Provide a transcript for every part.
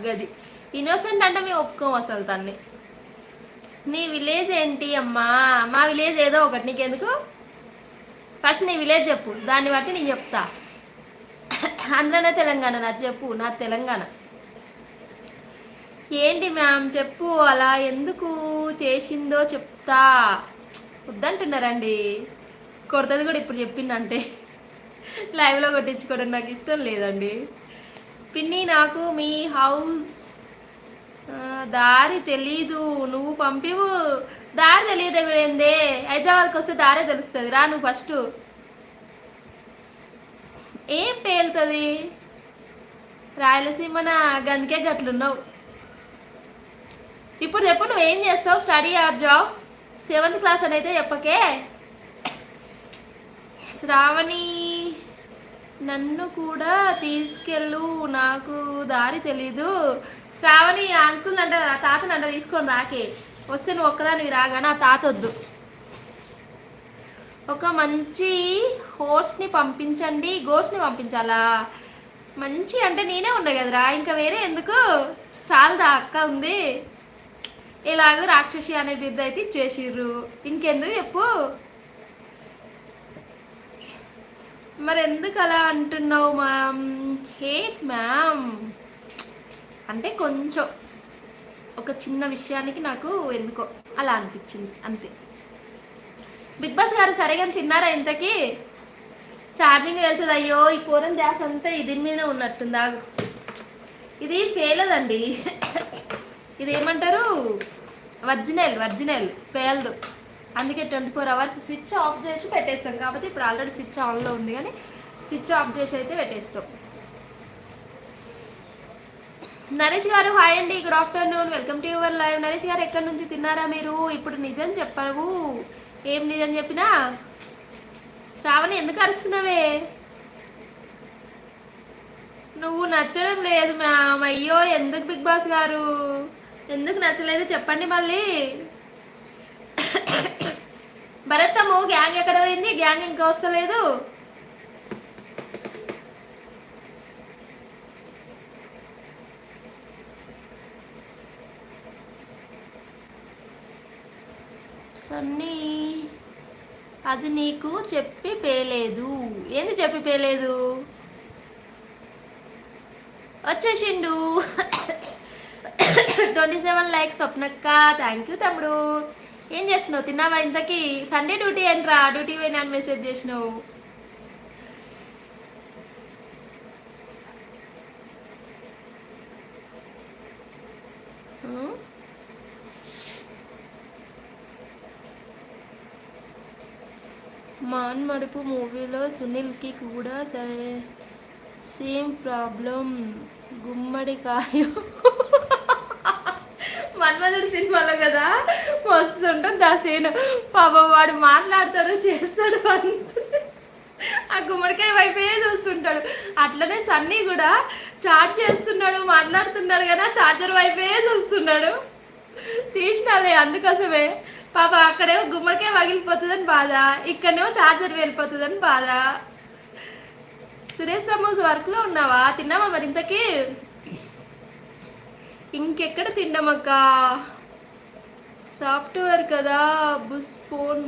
గది ఇన్నోసెంట్ అంటే మేము ఒప్పుకోం అసలు తన్ని. నీ విలేజ్ ఏంటి అమ్మా? మా విలేజ్ ఏదో ఒకటి, నీకెందుకు? ఫస్ట్ నీ విలేజ్ చెప్పు, దాన్ని బట్టి నేను చెప్తా. ఆంధ్రనా తెలంగాణ? నాకు చెప్పు, నా తెలంగాణ. ఏంటి మ్యామ్ చెప్పు, అలా ఎందుకు చేసిందో చెప్తా. వద్దంటున్నారండి, కొడుతుంది కూడా ఇప్పుడు చెప్పిందంటే. లైవ్లో కొట్టించుకోవడం నాకు ఇష్టం లేదండి. పిన్ని నాకు మీ హౌస్ దారి తెలీదు, నువ్వు పంపివు. దారి తెలియదు ఏందే? హైదరాబాద్కి వస్తే దారే తెలుస్తుంది, రా నువ్వు ఫస్ట్. ఏం పేలుతుంది రాయలసీమన? గందుకే గట్లున్నావు. ఇప్పుడు చెప్పు, నువ్వేం చేస్తావు? Study are job? 7th class అని అయితే చెప్పకే. శ్రావణి నన్ను కూడా తీసుకెళ్ళు, నాకు దారి తెలీదు. శ్రావణి అంకుల్ అంట, తాతనంట తీసుకొని రాకే. వస్తే నువ్వు ఒక్కదానికి రాగానే ఆ తాత వద్దు. ఒక మంచి హోస్ట్ని పంపించండి. గోస్ట్ని పంపించాలా? మంచి అంటే నేనే ఉన్నా కదరా, ఇంకా వేరే ఎందుకు? చాలదా అక్క ఉంది. ఇలాగ రాక్షసి అనే బిడ్డ అయితే ఇచ్చేసిర్రు, ఇంకెందుకు చెప్పు. మరి ఎందుకు అలా అంటున్నావు మ్యామ్? హేట్ మ్యామ్ అంటే కొంచెం ఒక చిన్న విషయానికి నాకు ఎందుకో అలా అనిపించింది అంతే. బిగ్ బాస్ గారు సరిగా తిన్నారా ఇంతకీ? ఛార్జింగ్ వెళ్తుంది. అయ్యో ఈ కూరని ధ్యాస అంతా ఇది మీదనే ఉన్నట్టుందా? ఇది పేలదండి, ఇది ఏమంటారు, ఒరిజినల్ పేలదు. అందుకే 24 hours స్విచ్ ఆఫ్ చేసి పెట్టేస్తాం. కాబట్టి ఇప్పుడు ఆల్రెడీ స్విచ్ ఆన్లో ఉంది, కానీ స్విచ్ ఆఫ్ చేసి అయితే పెట్టేస్తాం. నరేష్ గారు హాయ్ అండి, good afternoon, welcome to your live. Naresh గారు ఎక్కడి నుంచి తిన్నారా మీరు? ఇప్పుడు నిజం చెప్పవు. ఏం నిజం చెప్పినా? శ్రావణి ఎందుకు అరుస్తున్నావే? నువ్వు నచ్చడం లేదు మ్యామ్. అయ్యో ఎందుకు బిగ్ బాస్ గారు, ఎందుకు నచ్చలేదు చెప్పండి మళ్ళీ. భరతము గ్యాంగ్ ఎక్కడ పోయింది? గ్యాంగ్ ఇంకా వస్తలేదు. సన్నీ అది నీకు చెప్పి పేలేదు. ఏంది చెప్పి పేలేదు? వచ్చేసిండు. 27 likes స్వప్నక్క, థ్యాంక్ యూ తమ్ముడు. ఏం చేస్తున్నావు? తిన్నావా? ఇంతకీ సండే డ్యూటీ ఏంట్రా? డ్యూటీ పోయినా అని మెసేజ్ చేసినావు. మాన్ మడుపు మూవీలో సునీల్కి కూడా సేమ్ ప్రాబ్లం. గుమ్మడికాయ మన్మధుడు సినిమాలో కదా వస్తుంటుంది ఆ సీన్. పాపం వాడు మాట్లాడతాడు, చేస్తాడు, ఆ గుమ్మడికాయ వైపే చూస్తుంటాడు. అట్లనే సన్నీ కూడా చాట్ చేస్తున్నాడు, మాట్లాడుతున్నాడు కదా, చార్జర్ వైపే చూస్తున్నాడు. తీసినాలే అందుకోసమే. పాప అక్కడేమో గుమ్మడికాయ పగిలిపోతుందని బాధ, ఇక్కడనేమో చార్జర్ వెళ్ళిపోతుందని బాధ. సురేష్ తమ్మూస్ వర్క్లో ఉన్నావా? తిన్నావా మరి ఇంతకీ? ఇంకెక్కడ తిన్నామక్క, సాఫ్ట్వేర్ కదా.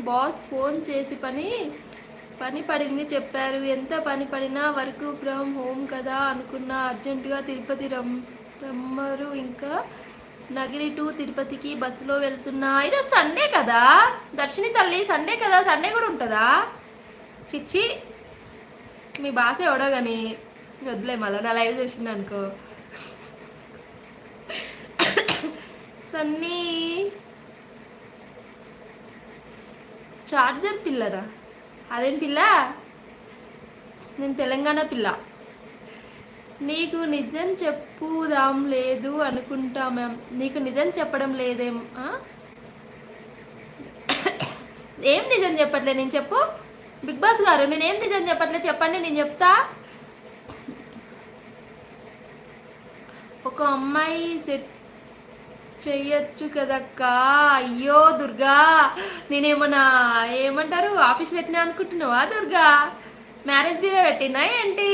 బాస్ ఫోన్ చేసి పని పడింది చెప్పారు. ఎంత పని పడినా వర్క్ ఫ్రమ్ హోమ్ కదా అనుకున్నా. అర్జెంటుగా తిరుపతి రమ్మరు. ఇంకా నగిరి టు తిరుపతికి బస్సులో వెళ్తున్నా. ఈరోజు సండే కదా దర్శిని తల్లి, సండే కదా, సండే కూడా ఉంటుందా? చిచ్చి మీ బాసే ఎవడో కానీ వద్దులే, మళ్ళీ నా లైవ్ చూసింది అనుకో. సన్నీ చార్జర్ పిల్లరా? అదేం పిల్ల? నేను తెలంగాణ పిల్ల. నీకు నిజం చెప్పుదాం లేదు అనుకుంటా మ్యామ్. నీకు నిజం చెప్పడం లేదేం? ఏం నిజం చెప్పట్లే నేను? చెప్పు బిగ్ బాస్ గారు, నేనేం నిజం చెప్పట్లే చెప్పండి, నేను చెప్తా. ఒక అమ్మాయి సెట్ చెయ్యొచ్చు కదక్క. అయ్యో దుర్గా, నేనేమన్నా ఏమంటారు ఆఫీస్ పెట్టినా అనుకుంటున్నావా దుర్గా? మ్యారేజ్ బ్యూరో పెట్టినా ఏంటి?